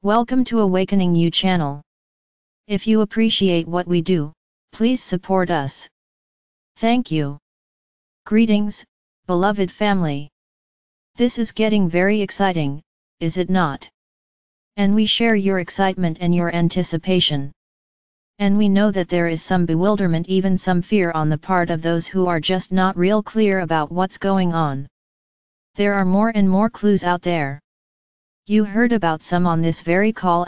Welcome to Awakening You channel. If you appreciate what we do, please support us. Thank you. Greetings, beloved family. This is getting very exciting, is it not? And we share your excitement and your anticipation. And we know that there is some bewilderment, even some fear on the part of those who are just not real clear about what's going on. There are more and more clues out there. You heard about some on this very call,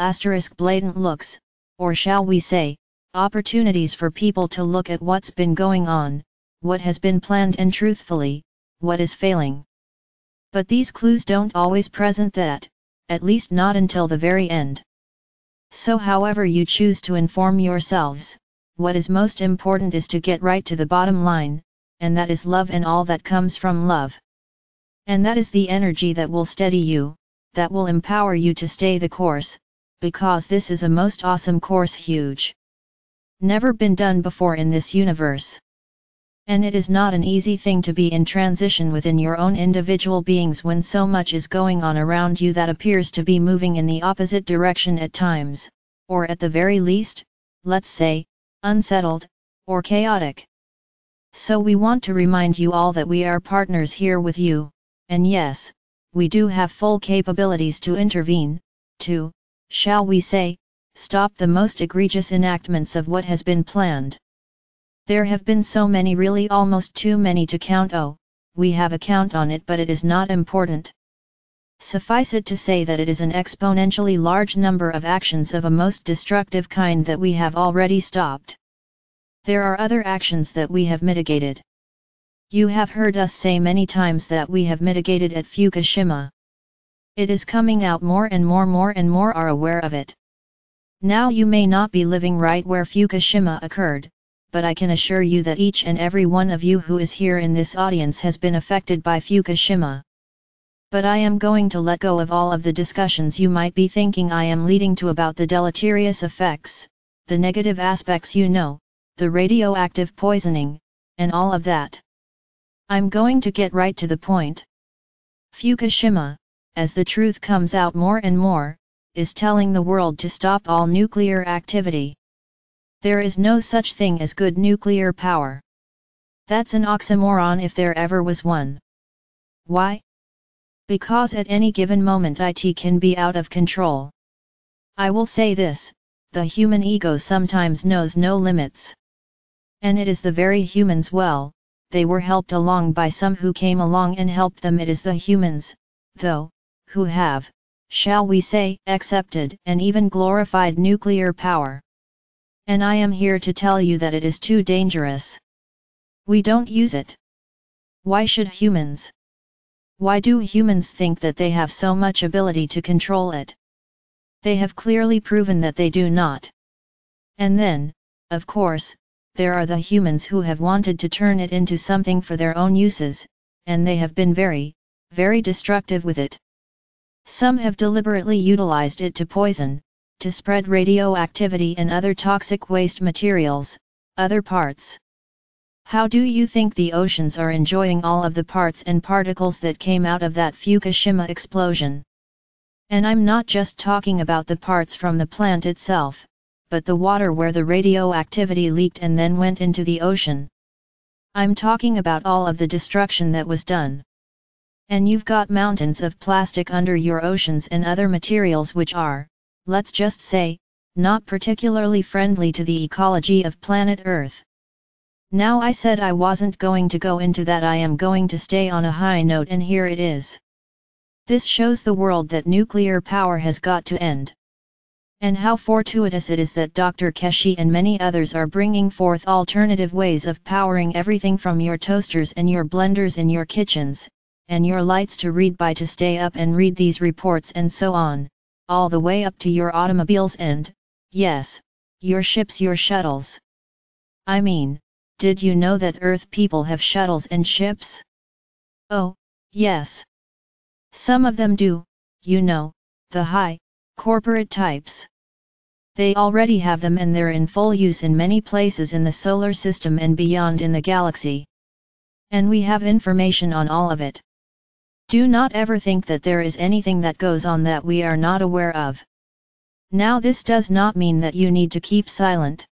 blatant looks, or shall we say, opportunities for people to look at what's been going on, what has been planned, and truthfully, what is failing. But these clues don't always present that, at least not until the very end. So however you choose to inform yourselves, what is most important is to get right to the bottom line, and that is love and all that comes from love. And that is the energy that will steady you, that will empower you to stay the course, because this is a most awesome course, huge. Never been done before in this universe. And it is not an easy thing to be in transition within your own individual beings when so much is going on around you that appears to be moving in the opposite direction at times, or at the very least, let's say, unsettled, or chaotic. So we want to remind you all that we are partners here with you, and yes, we do have full capabilities to intervene, to, shall we say, stop the most egregious enactments of what has been planned. There have been so many, really almost too many to count. Oh, we have a count on it, but it is not important. Suffice it to say that it is an exponentially large number of actions of a most destructive kind that we have already stopped. There are other actions that we have mitigated. You have heard us say many times that we have mitigated at Fukushima. It is coming out more and more are aware of it. Now you may not be living right where Fukushima occurred, but I can assure you that each and every one of you who is here in this audience has been affected by Fukushima. But I am going to let go of all of the discussions you might be thinking I am leading to about the deleterious effects, the negative aspects, the radioactive poisoning, and all of that. I'm going to get right to the point. Fukushima, as the truth comes out more and more, is telling the world to stop all nuclear activity. There is no such thing as good nuclear power. That's an oxymoron if there ever was one. Why? Because at any given moment it can be out of control. I will say this, the human ego sometimes knows no limits. And it is the very humans, well, they were helped along by some who came along and helped them. It is the humans, though, who have, shall we say, accepted and even glorified nuclear power. And I am here to tell you that it is too dangerous. We don't use it. Why should humans? Why do humans think that they have so much ability to control it? They have clearly proven that they do not. And then, of course, there are the humans who have wanted to turn it into something for their own uses, and they have been very, very destructive with it. Some have deliberately utilized it to poison, to spread radioactivity and other toxic waste materials, other parts. How do you think the oceans are enjoying all of the parts and particles that came out of that Fukushima explosion? And I'm not just talking about the parts from the plant itself, but the water where the radioactivity leaked and then went into the ocean. I'm talking about all of the destruction that was done. And you've got mountains of plastic under your oceans and other materials which are, let's just say, not particularly friendly to the ecology of planet Earth. Now I said I wasn't going to go into that. I am going to stay on a high note, and here it is. This shows the world that nuclear power has got to end. And how fortuitous it is that Dr. Keshi and many others are bringing forth alternative ways of powering everything from your toasters and your blenders in your kitchens, and your lights to read by to stay up and read these reports and so on, all the way up to your automobiles and, yes, your ships, your shuttles. I mean, did you know that Earth people have shuttles and ships? Oh, yes. Some of them do, the high, corporate types. They already have them, and they're in full use in many places in the solar system and beyond in the galaxy. And we have information on all of it. Do not ever think that there is anything that goes on that we are not aware of. Now this does not mean that you need to keep silent.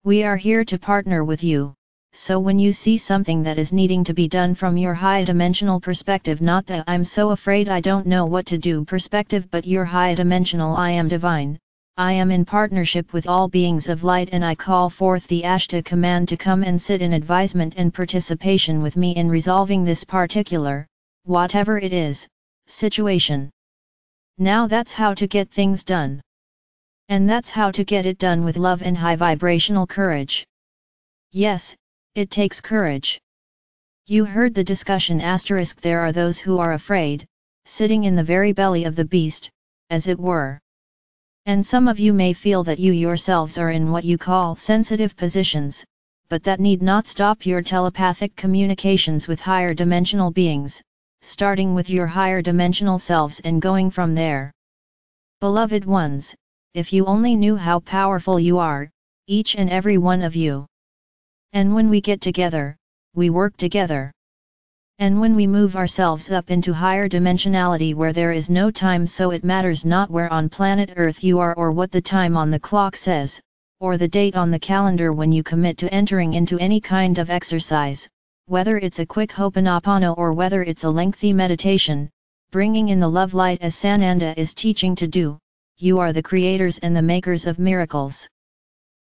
We are here to partner with you, so when you see something that is needing to be done from your high dimensional perspective, not the I'm so afraid I don't know what to do perspective, but your high dimensional I am divine, I am in partnership with all beings of light, and I call forth the Ashtar command to come and sit in advisement and participation with me in resolving this particular, whatever it is, situation. Now that's how to get things done. And that's how to get it done with love and high vibrational courage. Yes, it takes courage. You heard the discussion asterisk. There are those who are afraid, sitting in the very belly of the beast, as it were. And some of you may feel that you yourselves are in what you call sensitive positions, but that need not stop your telepathic communications with higher dimensional beings, starting with your higher dimensional selves and going from there. Beloved ones, if you only knew how powerful you are, each and every one of you. And when we get together, we work together. And when we move ourselves up into higher dimensionality where there is no time, so it matters not where on planet Earth you are or what the time on the clock says, or the date on the calendar when you commit to entering into any kind of exercise, whether it's a quick Ho'oponopono or whether it's a lengthy meditation, bringing in the love light as Sananda is teaching to do, you are the creators and the makers of miracles.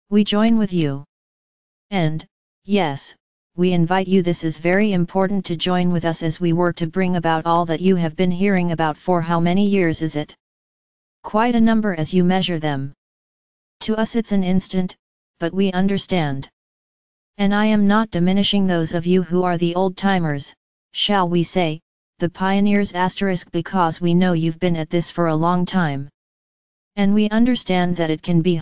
We join with you. And, yes, we invite you. This is very important to join with us as we work to bring about all that you have been hearing about. For how many years is it? Quite a number as you measure them. To us it's an instant, but we understand. And I am not diminishing those of you who are the old-timers, shall we say, the pioneers asterisk, because we know you've been at this for a long time. And we understand that it can be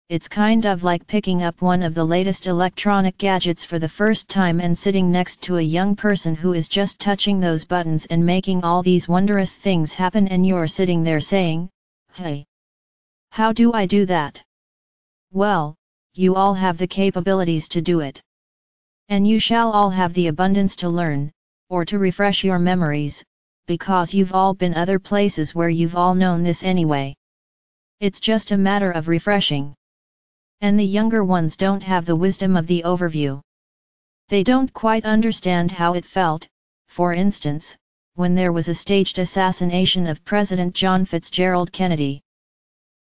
it's kind of like picking up one of the latest electronic gadgets for the first time and sitting next to a young person who is just touching those buttons and making all these wondrous things happen, and you're sitting there saying, hey, how do I do that? Well, you all have the capabilities to do it. And you shall all have the abundance to learn, or to refresh your memories, because you've all been other places where you've all known this anyway. It's just a matter of refreshing. And the younger ones don't have the wisdom of the overview. They don't quite understand how it felt, for instance, when there was a staged assassination of President John Fitzgerald Kennedy.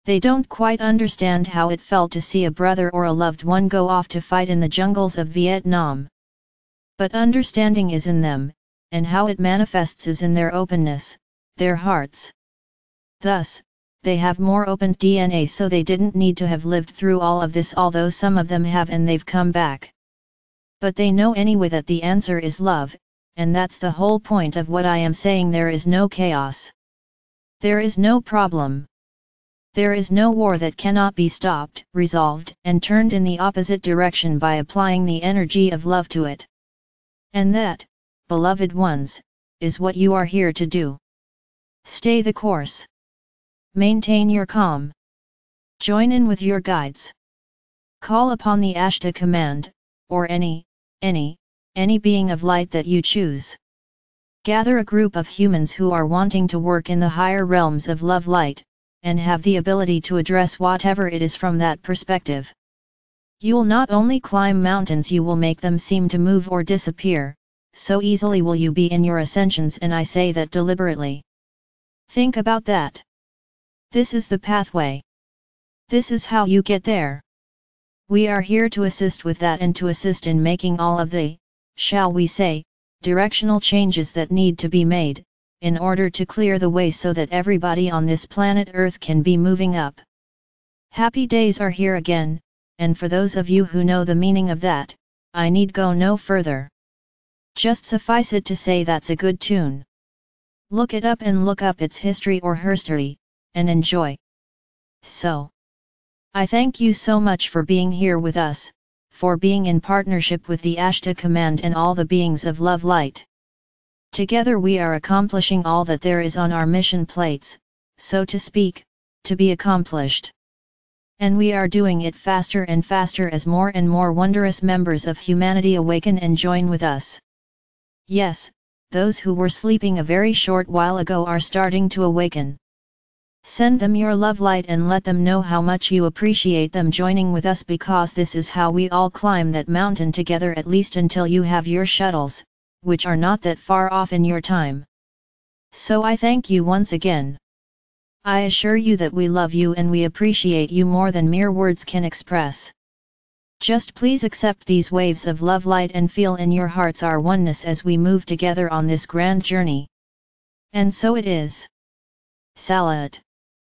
They don't quite understand how it felt to see a brother or a loved one go off to fight in the jungles of Vietnam. But understanding is in them, and how it manifests is in their openness, their hearts. Thus, they have more open DNA, so they didn't need to have lived through all of this, although some of them have and they've come back. But they know anyway that the answer is love, and that's the whole point of what I am saying. There is no chaos. There is no problem. There is no war that cannot be stopped, resolved, and turned in the opposite direction by applying the energy of love to it. And that, beloved ones, is what you are here to do. Stay the course. Maintain your calm. Join in with your guides. Call upon the Ashtar command, or any being of light that you choose. Gather a group of humans who are wanting to work in the higher realms of love light, and have the ability to address whatever it is from that perspective. You'll not only climb mountains, you will make them seem to move or disappear, so easily will you be in your ascensions, and I say that deliberately. Think about that. This is the pathway. This is how you get there. We are here to assist with that and to assist in making all of the, shall we say, directional changes that need to be made, in order to clear the way so that everybody on this planet Earth can be moving up. Happy days are here again, and for those of you who know the meaning of that, I need go no further. Just suffice it to say that's a good tune. Look it up and look up its history or herstory, and enjoy. So, I thank you so much for being here with us, for being in partnership with the Ashtar command and all the beings of love light. Together we are accomplishing all that there is on our mission plates, so to speak, to be accomplished. And we are doing it faster and faster as more and more wondrous members of humanity awaken and join with us. Yes, those who were sleeping a very short while ago are starting to awaken. Send them your love light and let them know how much you appreciate them joining with us, because this is how we all climb that mountain together, at least until you have your shuttles, which are not that far off in your time. So I thank you once again. I assure you that we love you and we appreciate you more than mere words can express. Just please accept these waves of love light and feel in your hearts our oneness as we move together on this grand journey. And so it is. Salat.